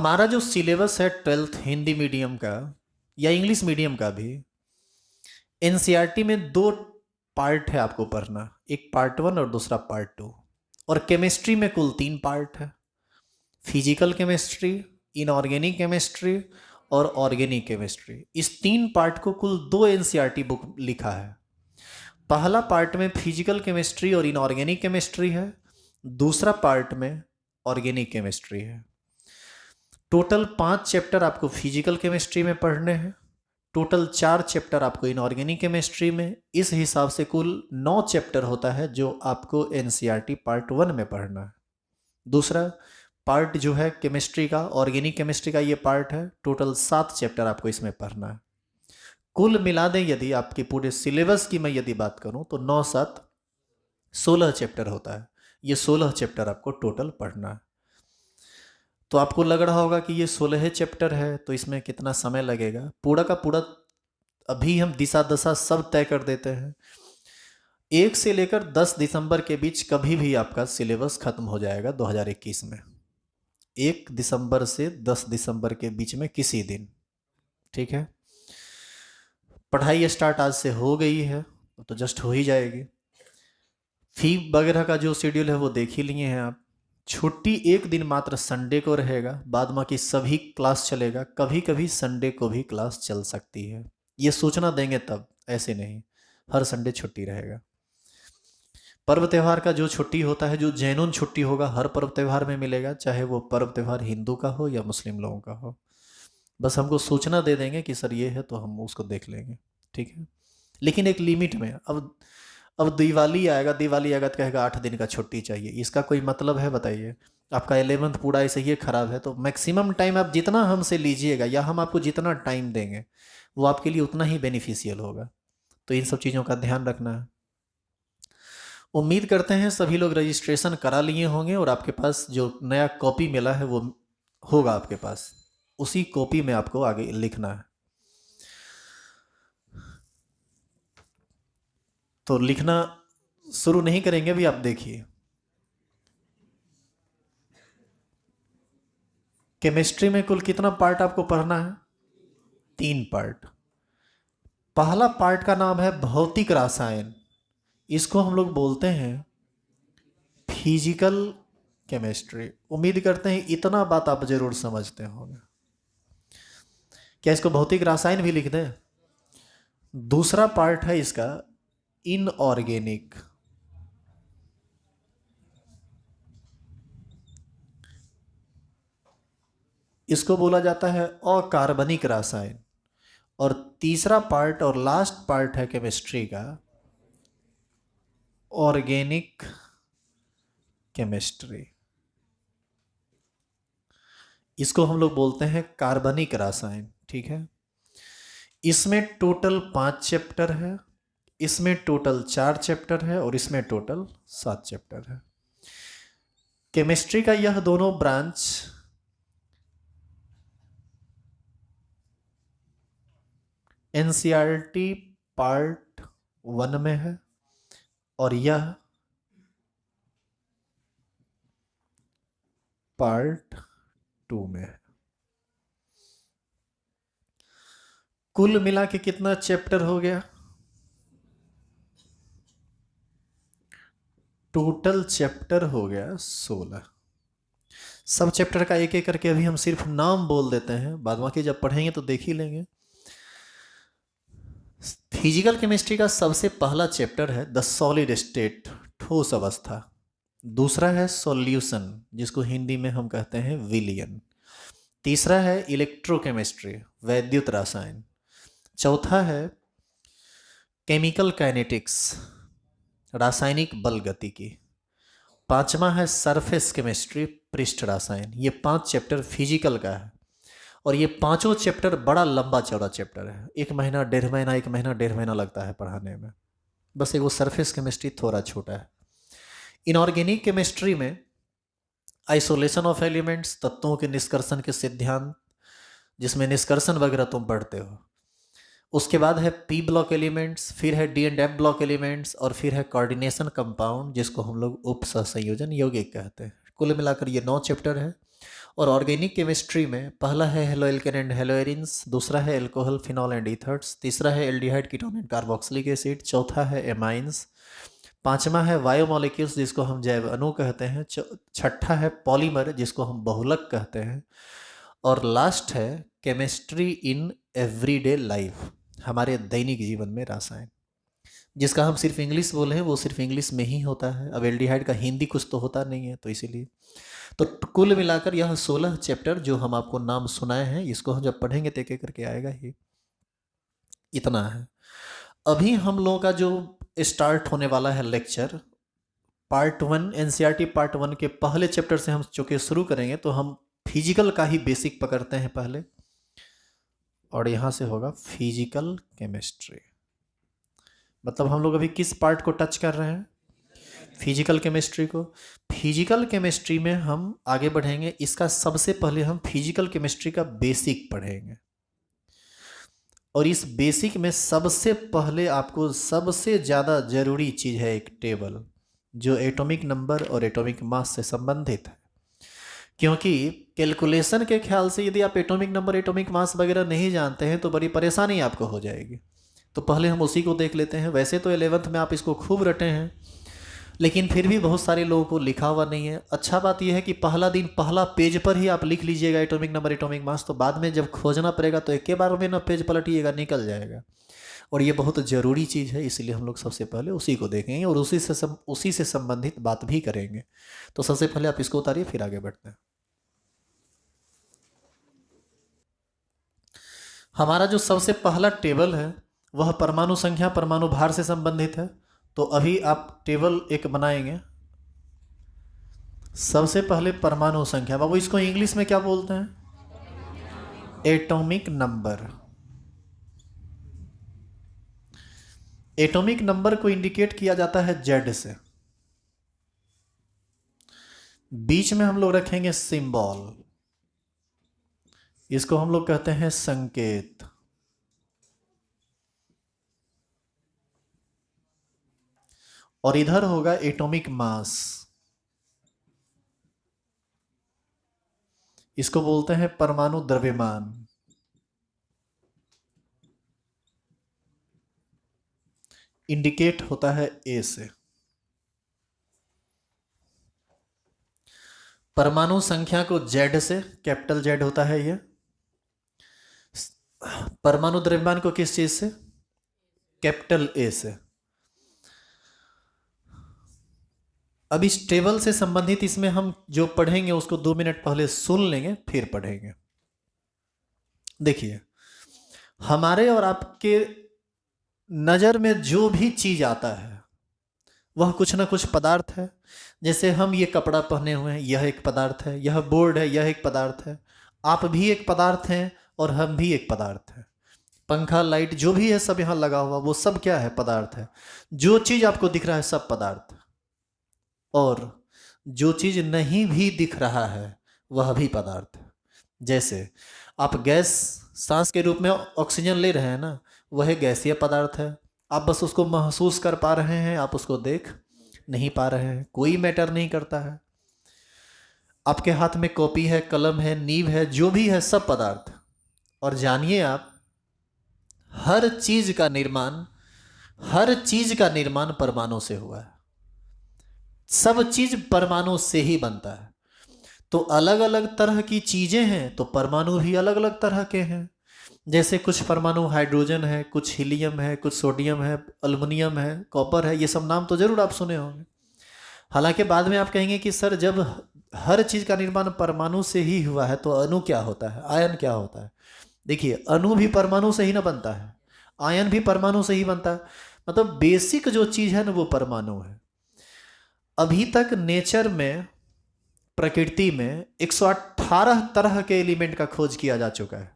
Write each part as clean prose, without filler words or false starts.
हमारा जो सिलेबस है 12th हिंदी मीडियम का या इंग्लिश मीडियम का भी, एनसीईआरटी में दो पार्ट है आपको पढ़ना, एक पार्ट 1 और दूसरा पार्ट 2। और केमिस्ट्री में कुल 3 पार्ट है, फिजिकल केमिस्ट्री, इनऑर्गेनिक केमिस्ट्री और ऑर्गेनिक केमिस्ट्री। इस 3 पार्ट को कुल 2 एनसीईआरटी बुक लिखा है। पहला पार्ट में फिजिकल केमिस्ट्री और इनऑर्गेनिक केमिस्ट्री है, दूसरा पार्ट में ऑर्गेनिक केमिस्ट्री है। टोटल 5 चैप्टर आपको फिजिकल केमिस्ट्री में पढ़ने हैं, टोटल 4 चैप्टर आपको इनऑर्गेनिक केमिस्ट्री में। इस हिसाब से कुल 9 चैप्टर होता है जो आपको एनसीईआरटी पार्ट 1 में पढ़ना है। दूसरा पार्ट जो है केमिस्ट्री का, ऑर्गेनिक केमिस्ट्री का ये पार्ट है, टोटल 7 चैप्टर आपको इसमें पढ़ना है। कुल मिला दें यदि आपके पूरे सिलेबस की मैं यदि बात करूं तो 9 7 16 चैप्टर होता है। ये 16 चैप्टर आपको टोटल पढ़ना है। तो आपको लग रहा होगा कि ये 16 चैप्टर है तो इसमें कितना समय लगेगा। पूरा का पूरा अभी हम दिशा दशा सब तय कर देते हैं। 1 से लेकर 10 दिसंबर के बीच कभी भी आपका सिलेबस खत्म हो जाएगा 2021 में। 1 दिसंबर से 10 दिसंबर के बीच में किसी दिन, ठीक है। पढ़ाई स्टार्ट आज से हो गई है तो जस्ट हो ही जाएगी। फी वगैरह का जो शेड्यूल है वो देख ही लिए हैं आप। छुट्टी एक दिन मात्र संडे को रहेगा, बाद बाकी सभी क्लास चलेगा। कभी कभी संडे को भी क्लास चल सकती है, ये सूचना देंगे तब, ऐसे नहीं हर संडे छुट्टी रहेगा। पर्व त्यौहार का जो छुट्टी होता है, जो जैनुन छुट्टी होगा, हर पर्व त्यौहार में मिलेगा, चाहे वो पर्व त्यौहार हिंदू का हो या मुस्लिम लोगों का हो। बस हमको सूचना दे देंगे कि सर ये है तो हम उसको देख लेंगे, ठीक है। लेकिन एक लिमिट में। अब दिवाली आएगा तो कहेगा 8 दिन का छुट्टी चाहिए, इसका कोई मतलब है बताइए। आपका 11th पूरा ऐसे ही खराब है तो मैक्सिमम टाइम आप जितना हमसे लीजिएगा या हम आपको जितना टाइम देंगे वो आपके लिए उतना ही बेनिफिशियल होगा। तो इन सब चीज़ों का ध्यान रखना है। उम्मीद करते हैं सभी लोग रजिस्ट्रेशन करा लिए होंगे और आपके पास जो नया कॉपी मिला है वो होगा आपके पास, उसी कॉपी में आपको आगे लिखना है। तो लिखना शुरू नहीं करेंगे अभी, आप देखिए। केमिस्ट्री में कुल कितना पार्ट आपको पढ़ना है? 3 पार्ट। पहला पार्ट का नाम है भौतिक रसायन, इसको हम लोग बोलते हैं फिजिकल केमिस्ट्री। उम्मीद करते हैं इतना बात आप जरूर समझते होंगे। क्या इसको भौतिक रसायन भी लिख दें? दूसरा पार्ट है इसका इनऑर्गेनिक, इसको बोला जाता है अकार्बनिक रसायन। और तीसरा पार्ट और लास्ट पार्ट है केमिस्ट्री का ऑर्गेनिक केमिस्ट्री, इसको हम लोग बोलते हैं कार्बनिक रसायन, ठीक है। इसमें टोटल 5 चैप्टर है, इसमें टोटल 4 चैप्टर है और इसमें टोटल 7 चैप्टर है। केमिस्ट्री का यह दोनों ब्रांच एनसीईआरटी पार्ट 1 में है और यह पार्ट 2 में है। कुल मिला के कितना चैप्टर हो गया? टोटल चैप्टर हो गया 16। सब चैप्टर का एक एक करके अभी हम सिर्फ नाम बोल देते हैं, बाद बाकी जब पढ़ेंगे तो देख ही लेंगे। फिजिकल केमिस्ट्री का सबसे पहला चैप्टर है द सॉलिड स्टेट, ठोस अवस्था। दूसरा है सॉल्यूशन, जिसको हिंदी में हम कहते हैं विलयन। तीसरा है इलेक्ट्रोकेमिस्ट्री, वैद्युत रसायन। चौथा है केमिकल काइनेटिक्स, रासायनिक बल गतिकी। पांचवा है सरफेस केमिस्ट्री, पृष्ठ रसायन। ये 5 चैप्टर फिजिकल का है और ये पांचों चैप्टर बड़ा लंबा चौड़ा चैप्टर है। 1 महीना 1.5 महीना 1 महीना 1.5 महीना लगता है पढ़ाने में। बस एक वो सरफेस केमिस्ट्री थोड़ा छोटा है। इनऑर्गेनिक केमिस्ट्री में आइसोलेशन ऑफ एलिमेंट्स, तत्वों के निष्कर्षण के सिद्धांत, जिसमें निष्कर्षण वगैरह तुम पढ़ते हो। उसके बाद है पी ब्लॉक एलिमेंट्स, फिर है D and F block elements और फिर है कोऑर्डिनेशन कंपाउंड, जिसको हम लोग उप सहसंयोजन यौगिक कहते हैं। कुल मिलाकर ये 9 चैप्टर है और ऑर्गेनिक केमिस्ट्री में पहला है हेलोएल्केन एंड हेलोएरिन्स, दूसरा है एल्कोहल फिनॉल एंड ईथर्स, तीसरा है aldehyde ketone and carboxylic acid, चौथा है एमाइंस, पांचवा है बायोमोलिक्यूल्स जिसको हम जैव अणु कहते हैं, छठा है पॉलीमर जिसको हम बहुलक कहते हैं, और लास्ट है केमिस्ट्री इन एवरीडे लाइफ, हमारे दैनिक जीवन में रसायन, जिसका हम सिर्फ इंग्लिश बोले हैं वो सिर्फ इंग्लिश में ही होता है। अब एल्डिहाइड का हिंदी कुछ तो होता नहीं है, तो इसीलिए तो कुल मिलाकर यह 16 चैप्टर जो हम आपको नाम सुनाए हैं, इसको हम जब पढ़ेंगे तो एक एक करके आएगा ही, इतना है। अभी हम लोगों का जो स्टार्ट होने वाला है लेक्चर पार्ट 1, एनसीईआरटी पार्ट 1 के पहले चैप्टर से हम चूंकि शुरू करेंगे तो हम फिजिकल का ही बेसिक पकड़ते हैं पहले, और यहाँ से होगा फिजिकल केमिस्ट्री। मतलब हम लोग अभी किस पार्ट को टच कर रहे हैं? फिजिकल केमिस्ट्री को। फिजिकल केमिस्ट्री में हम आगे बढ़ेंगे, इसका सबसे पहले हम फिजिकल केमिस्ट्री का बेसिक पढ़ेंगे, और इस बेसिक में सबसे पहले आपको सबसे ज़्यादा ज़रूरी चीज़ है एक टेबल जो एटॉमिक नंबर और एटॉमिक मास से संबंधित है, क्योंकि कैलकुलेशन के ख्याल से यदि आप एटॉमिक नंबर एटॉमिक मास वगैरह नहीं जानते हैं तो बड़ी परेशानी आपको हो जाएगी। तो पहले हम उसी को देख लेते हैं। वैसे तो 11th में आप इसको खूब रटे हैं, लेकिन फिर भी बहुत सारे लोगों को लिखा हुआ नहीं है। अच्छा बात यह है कि पहला दिन पहला पेज पर ही आप लिख लीजिएगा एटॉमिक नंबर एटॉमिक मास, तो बाद में जब खोजना पड़ेगा तो एक के बार में ना पेज पलटिएगा, निकल जाएगा। और ये बहुत ज़रूरी चीज़ है, इसलिए हम लोग सबसे पहले उसी को देखेंगे और उसी से संबंधित बात भी करेंगे। तो सबसे पहले आप इसको उतारिए, फिर आगे बढ़ते हैं। हमारा जो सबसे पहला टेबल है वह परमाणु संख्या परमाणु भार से संबंधित है। तो अभी आप टेबल एक बनाएंगे। सबसे पहले परमाणु संख्या, बाबू इसको इंग्लिश में क्या बोलते हैं? Atomic number. एटॉमिक नंबर को इंडिकेट किया जाता है जेड से। बीच में हम लोग रखेंगे सिंबल, इसको हम लोग कहते हैं संकेत। और इधर होगा एटॉमिक मास, इसको बोलते हैं परमाणु द्रव्यमान। इंडिकेट होता है ए से। परमाणु संख्या को जेड से, कैपिटल जेड होता है ये। परमाणु द्रव्यमान को किस चीज से? कैपिटल ए से। अब इस टेबल से संबंधित इसमें हम जो पढ़ेंगे उसको 2 मिनट पहले सुन लेंगे, फिर पढ़ेंगे। देखिए, हमारे और आपके नज़र में जो भी चीज आता है वह कुछ ना कुछ पदार्थ है। जैसे हम ये कपड़ा पहने हुए हैं, यह एक पदार्थ है, यह बोर्ड है, यह एक पदार्थ है, आप भी एक पदार्थ हैं और हम भी एक पदार्थ है। पंखा लाइट जो भी है सब यहाँ लगा हुआ, वो सब क्या है? पदार्थ है। जो चीज आपको दिख रहा है सब पदार्थ है, और जो चीज नहीं भी दिख रहा है वह भी पदार्थ है। जैसे आप गैस सांस के रूप में ऑक्सीजन ले रहे हैं ना, वह गैसीय पदार्थ है। आप बस उसको महसूस कर पा रहे हैं, आप उसको देख नहीं पा रहे हैं, कोई मैटर नहीं करता है। आपके हाथ में कॉपी है, कलम है, नीब है, जो भी है सब पदार्थ। और जानिए आप, हर चीज का निर्माण परमाणु से हुआ है। सब चीज परमाणु से ही बनता है। तो अलग अलग तरह की चीजें हैं तो परमाणु भी अलग अलग तरह के हैं। जैसे कुछ परमाणु हाइड्रोजन है, कुछ हीलियम है, कुछ सोडियम है, एल्युमिनियम है, कॉपर है, ये सब नाम तो जरूर आप सुने होंगे। हालांकि बाद में आप कहेंगे कि सर जब हर चीज का निर्माण परमाणु से ही हुआ है तो अणु क्या होता है, आयन क्या होता है? देखिए, अणु भी परमाणु से ही ना बनता है, आयन भी परमाणु से ही बनता है। मतलब बेसिक जो चीज है ना वो परमाणु है। अभी तक नेचर में, प्रकृति में 118 तरह के एलिमेंट का खोज किया जा चुका है,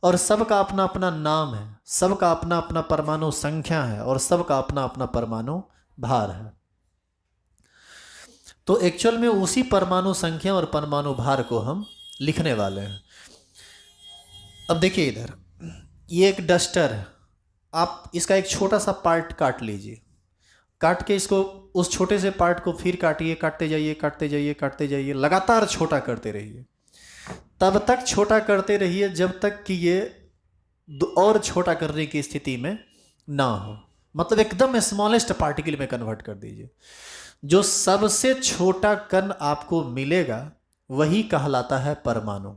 और सबका अपना अपना नाम है, सबका अपना अपना परमाणु संख्या है, और सबका अपना अपना परमाणु भार है। तो एक्चुअल में उसी परमाणु संख्या और परमाणु भार को हम लिखने वाले हैं। अब देखिए इधर, ये एक डस्टर है। आप इसका एक छोटा सा पार्ट काट लीजिए, काट के इसको उस छोटे से पार्ट को फिर काटिए, काटते जाइए, काटते जाइए, काटते जाइए, लगातार छोटा करते रहिए। तब तक छोटा करते रहिए जब तक कि ये और छोटा करने की स्थिति में ना हो, मतलब एकदम स्मॉलेस्ट पार्टिकल में कन्वर्ट कर दीजिए। जो सबसे छोटा कण आपको मिलेगा वही कहलाता है परमाणु।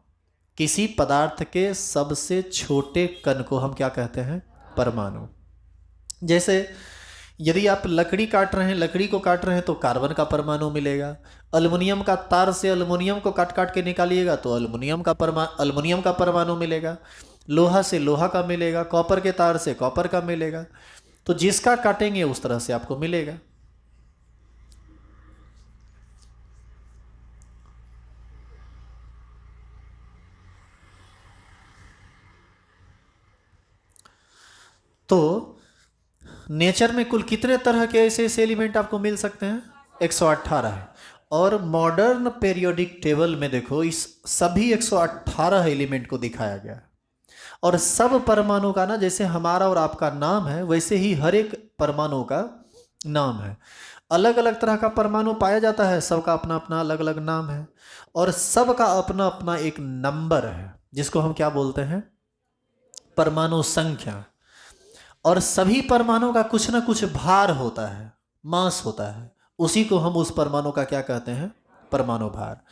किसी पदार्थ के सबसे छोटे कण को हम क्या कहते हैं? परमाणु। जैसे यदि आप लकड़ी काट रहे हैं, लकड़ी को काट रहे हैं तो कार्बन का परमाणु मिलेगा। अल्युमिनियम का तार से अल्युमिनियम को काट काट के निकालिएगा तो अल्युमिनियम का परमाणु मिलेगा। लोहा से लोहा का मिलेगा, कॉपर के तार से कॉपर का मिलेगा। तो जिसका काटेंगे उस तरह से आपको मिलेगा। तो नेचर में कुल कितने तरह के ऐसे ऐसे एलिमेंट आपको मिल सकते हैं? 118 है। और मॉडर्न पीरियोडिक टेबल में देखो इस सभी 118 एलिमेंट को दिखाया गया है। और सब परमाणु का ना, जैसे हमारा और आपका नाम है वैसे ही हर एक परमाणु का नाम है। अलग अलग तरह का परमाणु पाया जाता है, सबका अपना अपना अलग अलग नाम है। और सबका अपना अपना एक नंबर है जिसको हम क्या बोलते हैं? परमाणु संख्या। और सभी परमाणु का कुछ ना कुछ भार होता है, मास होता है। उसी को हम उस परमाणु का क्या कहते हैं? परमाणु भार।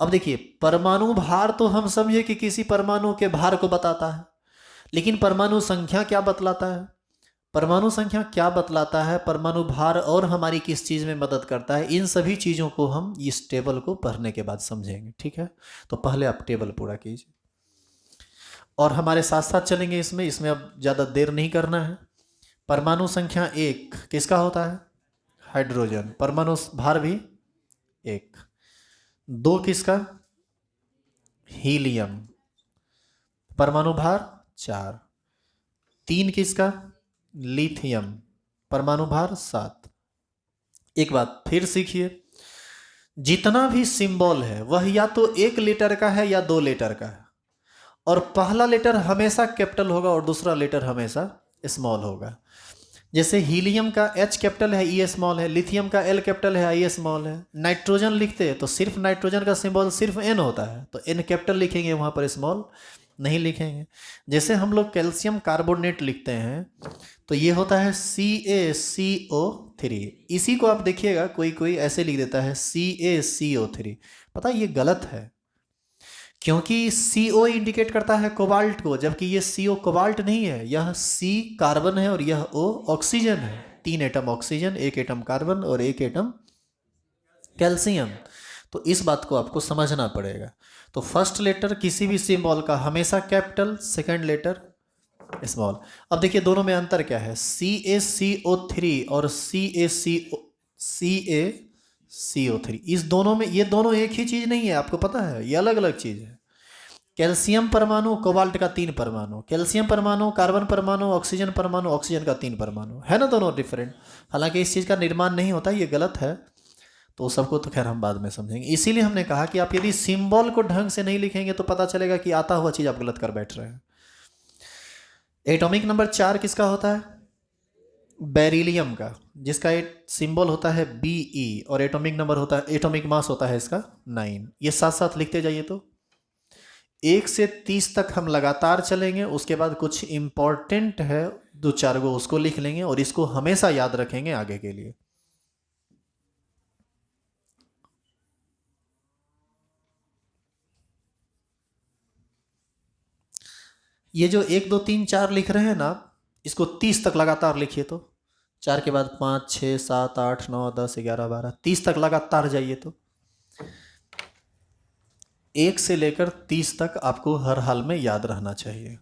अब देखिए, परमाणु भार तो हम समझे कि किसी परमाणु के भार को बताता है, लेकिन परमाणु संख्या क्या बतलाता है? परमाणु संख्या क्या बतलाता है, परमाणु भार और हमारी किस चीज़ में मदद करता है, इन सभी चीज़ों को हम इस टेबल को पढ़ने के बाद समझेंगे। ठीक है, तो पहले आप टेबल पूरा कीजिए और हमारे साथ साथ चलेंगे इसमें अब ज़्यादा देर नहीं करना है। परमाणु संख्या 1 किसका होता है? हाइड्रोजन। परमाणु भार भी 1। 2 किसका? हीलियम। परमाणु भार 4। 3 किसका? लिथियम। परमाणु भार 7। एक बात फिर सीखिए, जितना भी सिंबल है वह या तो 1 लेटर का है या 2 लेटर का है। और पहला लेटर हमेशा कैपिटल होगा और दूसरा लेटर हमेशा स्मॉल होगा। जैसे हीलियम का H कैपिटल है, E स्मॉल है। लिथियम का L कैपिटल है, I स्मॉल है। नाइट्रोजन लिखते हैं तो सिर्फ नाइट्रोजन का सिंबल सिर्फ N होता है, तो N कैपिटल लिखेंगे, वहाँ पर स्मॉल नहीं लिखेंगे। जैसे हम लोग कैल्शियम कार्बोनेट लिखते हैं तो ये होता है CaCO3। इसी को आप देखिएगा कोई कोई ऐसे लिख देता है CaCO3। पता है ये गलत है, क्योंकि CO इंडिकेट करता है कोबाल्ट को, जबकि ये CO कोबाल्ट नहीं है। यह C कार्बन है और यह O ऑक्सीजन है। 3 एटम ऑक्सीजन, 1 एटम कार्बन और 1 एटम कैल्शियम। तो इस बात को आपको समझना पड़ेगा। तो फर्स्ट लेटर किसी भी सिंबल का हमेशा कैपिटल, सेकंड लेटर स्मॉल। अब देखिए दोनों में अंतर क्या है? CaCO3 और CaCO3, इस दोनों में, ये दोनों एक ही चीज़ नहीं है, आपको पता है, ये अलग अलग चीज़ है। कैल्शियम परमाणु कोबाल्ट का 3 परमाणु, कैल्शियम परमाणु कार्बन परमाणु, ऑक्सीजन परमाणु ऑक्सीजन का 3 परमाणु है ना, दोनों डिफरेंट। हालांकि इस चीज़ का निर्माण नहीं होता, ये गलत है। तो सबको तो खैर हम बाद में समझेंगे। इसीलिए हमने कहा कि आप यदि सिंबल को ढंग से नहीं लिखेंगे तो पता चलेगा कि आता हुआ चीज़ आप गलत कर बैठ रहे हैं। एटॉमिक नंबर 4 किसका होता है? बेरिलियम का, जिसका एक सिंबल होता है Be और एटॉमिक नंबर होता है, एटॉमिक मास होता है इसका 9। ये साथ साथ लिखते जाइए। तो 1 से 30 तक हम लगातार चलेंगे, उसके बाद कुछ इंपॉर्टेंट है 2-4 गो उसको लिख लेंगे और इसको हमेशा याद रखेंगे आगे के लिए। ये जो 1 2 3 4 लिख रहे हैं ना, इसको 30 तक लगातार लिखिए। तो 4 के बाद 5 6 7 8 9 10 11 12 30 तक लगातार जाइए। तो 1 से लेकर 30 तक आपको हर हाल में याद रहना चाहिए।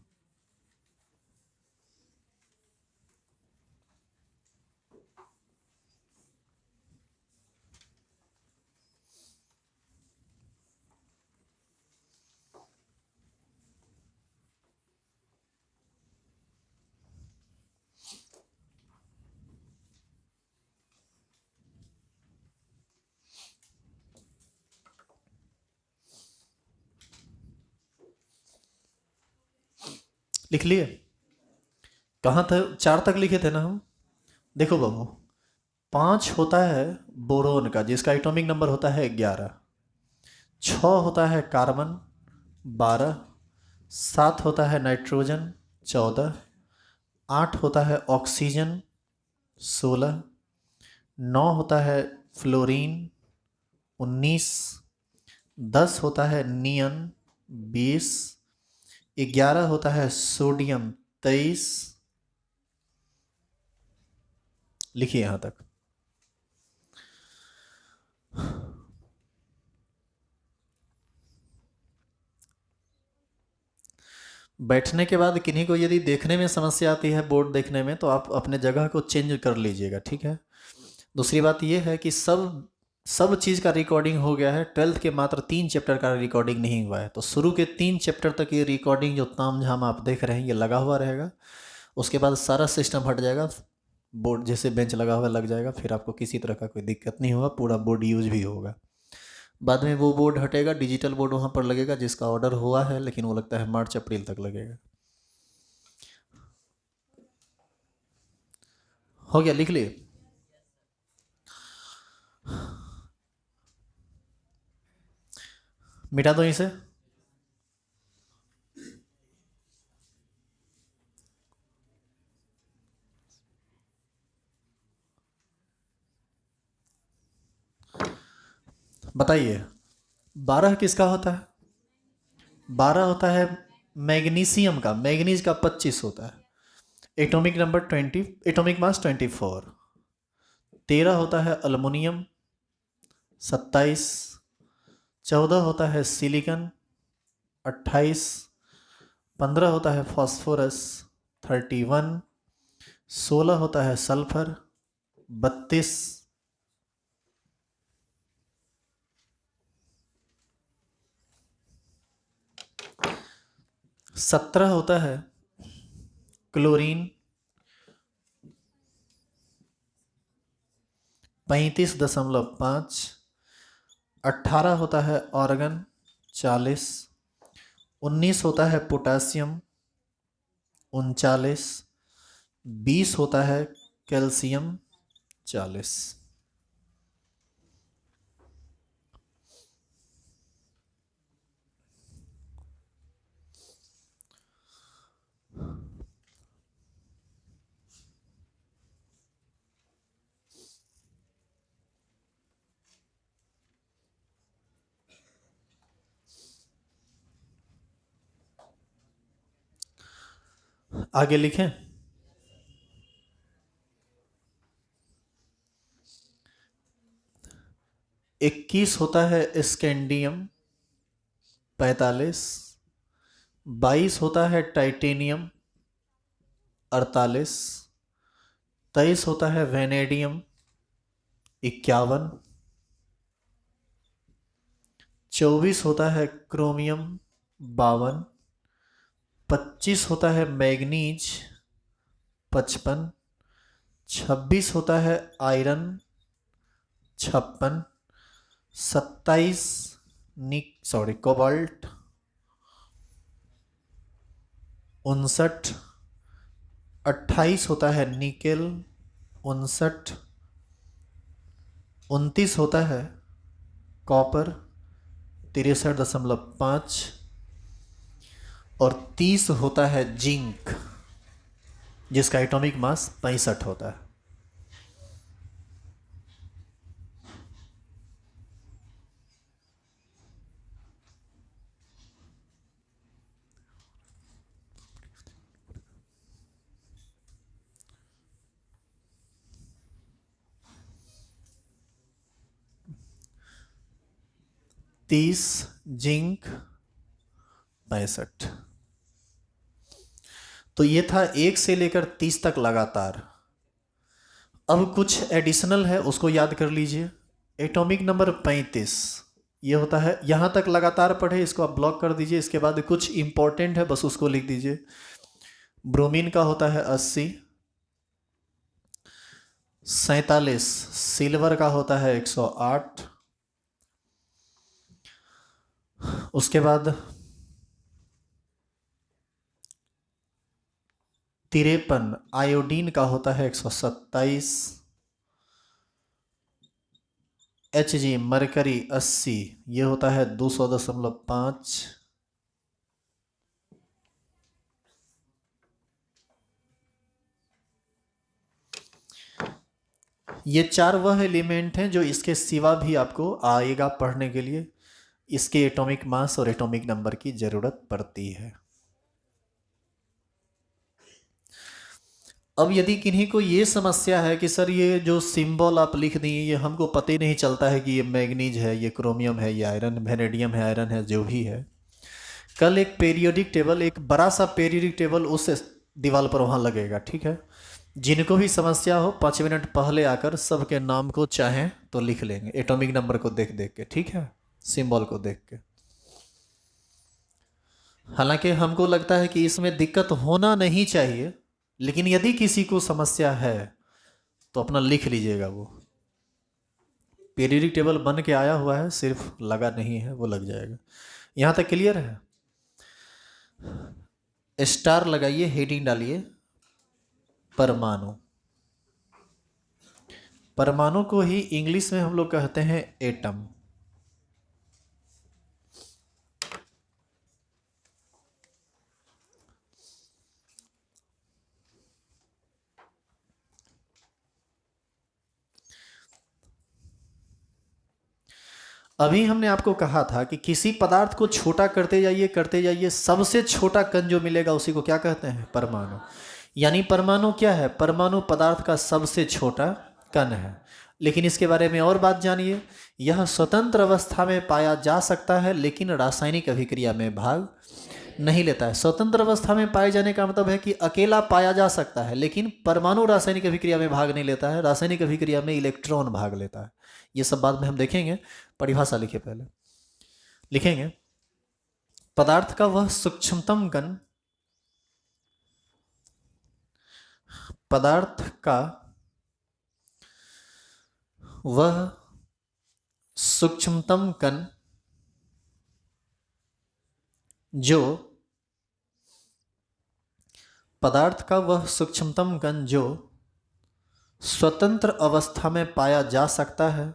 लिख लिए? कहाँ था? 4 तक लिखे थे ना हम। देखो बाबू, 5 होता है बोरोन का, जिसका एटॉमिक नंबर होता है 11। 6 होता है कार्बन, 12, 7 होता है नाइट्रोजन, 14, 8 होता है ऑक्सीजन, 16, 9 होता है फ्लोरीन, 19, 10 होता है नियन, 20, 11 होता है सोडियम, 23। लिखिए यहां तक। बैठने के बाद किन्हीं को यदि देखने में समस्या आती है बोर्ड देखने में, तो आप अपने जगह को चेंज कर लीजिएगा, ठीक है। दूसरी बात यह है कि सब सब चीज़ का रिकॉर्डिंग हो गया है, 12th के मात्र 3 चैप्टर का रिकॉर्डिंग नहीं हुआ है। तो शुरू के 3 चैप्टर तक ये रिकॉर्डिंग जो तामझाम आप देख रहे हैं ये लगा हुआ रहेगा। उसके बाद सारा सिस्टम हट जाएगा, बोर्ड जैसे बेंच लगा हुआ लग जाएगा, फिर आपको किसी तरह का कोई दिक्कत नहीं होगा, पूरा बोर्ड यूज भी होगा। बाद में वो बोर्ड हटेगा, डिजिटल बोर्ड वहाँ पर लगेगा जिसका ऑर्डर हुआ है, लेकिन वो लगता है मार्च अप्रैल तक लगेगा। हो गया, लिख लिए। मिटा दो इसे। बताइए 12 किसका होता है? 12 होता है मैग्नीशियम का, मैग्नीज का 25 होता है, एटॉमिक नंबर 20, एटॉमिक मास 24। 13 होता है अल्युमिनियम, 27। 14 होता है सिलिकॉन, 28। 15 होता है फास्फोरस, 31। 16 होता है सल्फर, 32। 17 होता है क्लोरीन, 35.5। 18 होता है ऑर्गन, 40। 19 होता है पोटासियम, 39। 20 होता है कैल्शियम, 40। आगे लिखें। 21 होता है स्कैंडियम, 45। 22 होता है टाइटेनियम, 48। 23 होता है वेनेडियम, 51। 24 होता है क्रोमियम, 52। 25 होता है मैग्नीज, 55। 26 होता है आयरन, 56। 27 कोबाल्ट, 59। 28 होता है निकेल, 59। 29 होता है कॉपर, 63.5। और 30 होता है जिंक, जिसका एटॉमिक मास 65 होता है। तीस जिंक, 65। तो ये था 1 से लेकर 30 तक लगातार। अब कुछ एडिशनल है, उसको याद कर लीजिए। एटॉमिक नंबर 35 ये होता है, यहां तक लगातार पढ़े, इसको आप ब्लॉक कर दीजिए। इसके बाद कुछ इंपॉर्टेंट है, बस उसको लिख दीजिए। ब्रोमीन का होता है 80। 47 सिल्वर का होता है 108। उसके बाद 53 आयोडीन का होता है 127। Hg मरकरी 80 ये होता है 200.5। ये चार वह एलिमेंट हैं जो इसके सिवा भी आपको आएगा पढ़ने के लिए, इसके एटॉमिक मास और एटॉमिक नंबर की ज़रूरत पड़ती है। अब यदि किन्हीं को ये समस्या है कि सर ये जो सिंबल आप लिख दिए ये हमको पता ही नहीं चलता है कि ये मैग्नीज है, ये क्रोमियम है, ये आयरन, वेनेडियम है, आयरन है, जो भी है, कल एक पीरियोडिक टेबल, एक बड़ा सा पीरियोडिक टेबल उस दीवार पर वहाँ लगेगा, ठीक है। जिनको भी समस्या हो 5 मिनट पहले आकर सबके नाम को चाहें तो लिख लेंगे, एटॉमिक नंबर को देख देख के, ठीक है, सिंबल को देख के। हालांकि हमको लगता है कि इसमें दिक्कत होना नहीं चाहिए, लेकिन यदि किसी को समस्या है तो अपना लिख लीजिएगा। वो पीरियोडिक टेबल बन के आया हुआ है, सिर्फ लगा नहीं है, वो लग जाएगा। यहाँ तक क्लियर है? स्टार लगाइए, हेडिंग डालिए परमाणु। परमाणु को ही इंग्लिश में हम लोग कहते हैं एटम। अभी हमने आपको कहा था कि किसी पदार्थ को छोटा करते जाइए, सबसे छोटा कण जो मिलेगा उसी को क्या कहते हैं? परमाणु। यानी परमाणु क्या है? परमाणु पदार्थ का सबसे छोटा कण है। लेकिन इसके बारे में और बात जानिए, यह स्वतंत्र अवस्था में पाया जा सकता है लेकिन रासायनिक अभिक्रिया में भाग नहीं लेता है। स्वतंत्र अवस्था में पाए जाने का मतलब है कि अकेला पाया जा सकता है, लेकिन परमाणु रासायनिक अभिक्रिया में भाग नहीं लेता है। रासायनिक अभिक्रिया में इलेक्ट्रॉन भाग लेता है। ये सब बाद में हम देखेंगे, परिभाषा लिखिए पहले। लिखेंगे पदार्थ का वह सूक्ष्मतम कण, पदार्थ का वह सूक्ष्मतम कण जो, पदार्थ का वह सूक्ष्मतम कण जो स्वतंत्र अवस्था में पाया जा सकता है,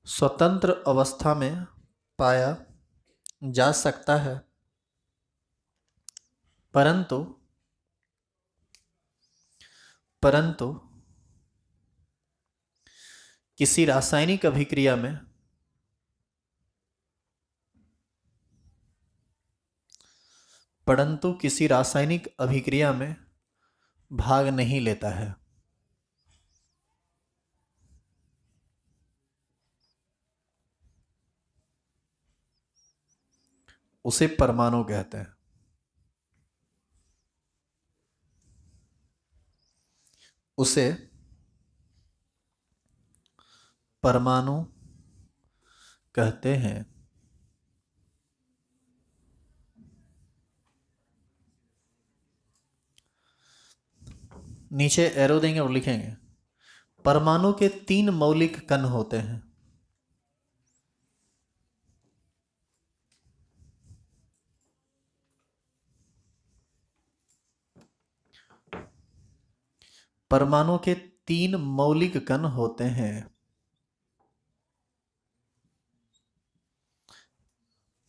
स्वतंत्र अवस्था में पाया जा सकता है, परंतु किसी रासायनिक अभिक्रिया में भाग नहीं लेता है। उसे परमाणु कहते हैं। उसे परमाणु कहते हैं। नीचे एरो देंगे और लिखेंगे परमाणु के 3 मौलिक कण होते हैं। परमाणु के 3 मौलिक कण होते हैं।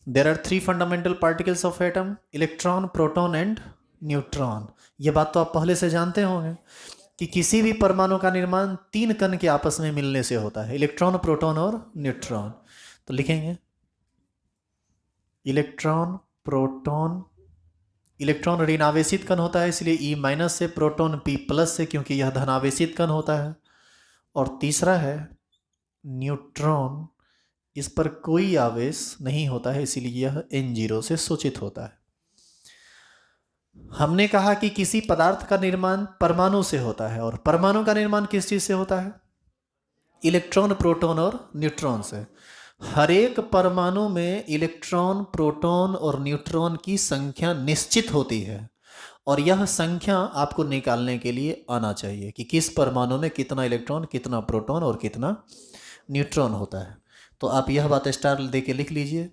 There are 3 fundamental particles of atom: electron, proton and neutron. ये बात तो आप पहले से जानते होंगे कि किसी भी परमाणु का निर्माण 3 कण के आपस में मिलने से होता है, इलेक्ट्रॉन, प्रोटॉन और न्यूट्रॉन। तो लिखेंगे इलेक्ट्रॉन, प्रोटॉन। इलेक्ट्रॉन ऋणावेशित कण होता है, इसलिए E- से, प्रोटॉन P+ से क्योंकि यह धनावेशित कण होता है। और तीसरा है न्यूट्रॉन, इस पर कोई आवेश नहीं होता है, इसीलिए यह N0 से सूचित होता है। हमने कहा कि किसी पदार्थ का निर्माण परमाणु से होता है, और परमाणु का निर्माण किस चीज से होता है? इलेक्ट्रॉन, प्रोटॉन और न्यूट्रॉन से। हर एक परमाणु में इलेक्ट्रॉन, प्रोटॉन और न्यूट्रॉन की संख्या निश्चित होती है, और यह संख्या आपको निकालने के लिए आना चाहिए कि किस परमाणु में कितना इलेक्ट्रॉन, कितना प्रोटॉन और कितना न्यूट्रॉन होता है। तो आप यह बात स्टार दे के लिख लीजिए,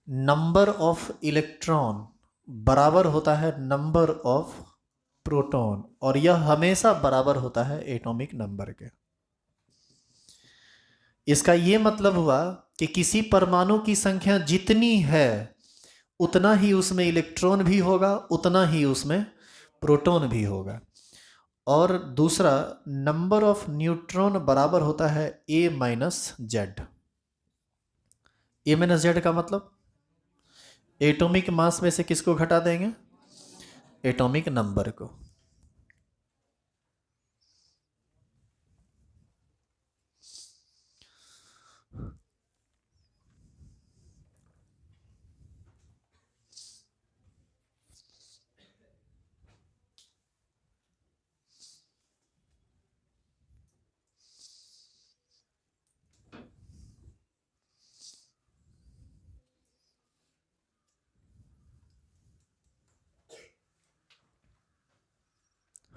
नंबर ऑफ इलेक्ट्रॉन बराबर होता है नंबर ऑफ प्रोटॉन, और यह हमेशा बराबर होता है एटॉमिक नंबर के। इसका यह मतलब हुआ कि किसी परमाणु की संख्या जितनी है उतना ही उसमें इलेक्ट्रॉन भी होगा, उतना ही उसमें प्रोटॉन भी होगा। और दूसरा नंबर ऑफ न्यूट्रॉन बराबर होता है ए माइनस जेड। ए माइनस जेड का मतलब एटॉमिक मास में से किसको घटा देंगे? एटॉमिक नंबर को।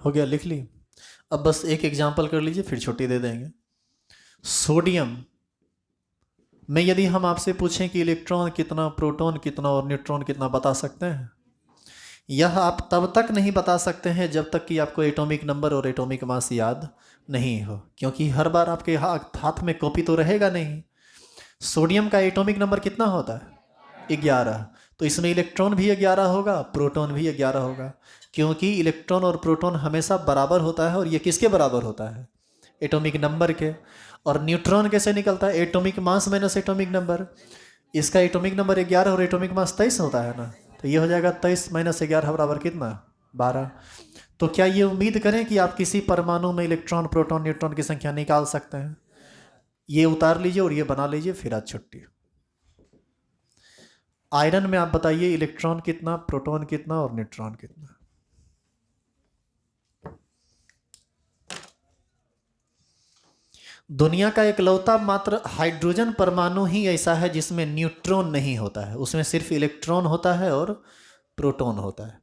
हो गया, लिख ली। अब बस एक एग्जांपल कर लीजिए, फिर छुट्टी दे देंगे। सोडियम में यदि हम आपसे पूछें कि इलेक्ट्रॉन कितना, प्रोटॉन कितना और न्यूट्रॉन कितना, बता सकते हैं? यह आप तब तक नहीं बता सकते हैं जब तक कि आपको एटॉमिक नंबर और एटॉमिक मास याद नहीं हो, क्योंकि हर बार आपके हाथ में कॉपी तो रहेगा नहीं। सोडियम का एटॉमिक नंबर कितना होता है? 11। तो इसमें इलेक्ट्रॉन भी 11 होगा, प्रोटॉन भी 11 होगा, क्योंकि इलेक्ट्रॉन और प्रोटॉन हमेशा बराबर होता है। और ये किसके बराबर होता है? एटॉमिक नंबर के। और न्यूट्रॉन कैसे निकलता है? Atomic mass minus atomic number. इसका एटॉमिक नंबर 11 और एटॉमिक मास 23 होता है ना, तो ये हो जाएगा 23 माइनस 11 बराबर कितना? 12। तो क्या ये उम्मीद करें कि आप किसी परमाणु में इलेक्ट्रॉन, प्रोटॉन, न्यूट्रॉन की संख्या निकाल सकते हैं? ये उतार लीजिए और ये बना लीजिए, फिर आज छुट्टी। आयरन में आप बताइए इलेक्ट्रॉन कितना, प्रोटॉन कितना और न्यूट्रॉन कितना? दुनिया का इकलौता मात्र हाइड्रोजन परमाणु ही ऐसा है जिसमें न्यूट्रॉन नहीं होता है, उसमें सिर्फ इलेक्ट्रॉन होता है और प्रोटॉन होता है।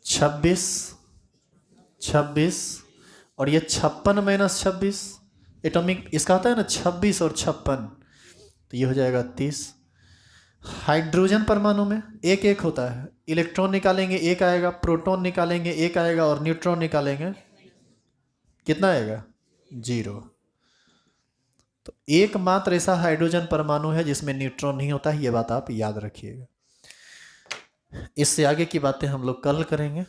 छब्बीस, 26 और ये 56 माइनस 26 एटॉमिक, इसका होता है ना 26 और 56, तो ये हो जाएगा 30। हाइड्रोजन परमाणु में एक एक होता है, इलेक्ट्रॉन निकालेंगे एक आएगा, प्रोटॉन निकालेंगे एक आएगा और न्यूट्रॉन निकालेंगे कितना आएगा? 0। तो एकमात्र ऐसा हाइड्रोजन परमाणु है जिसमें न्यूट्रॉन नहीं होता है, ये बात आप याद रखिएगा। इससे आगे की बातें हम लोग कल करेंगे।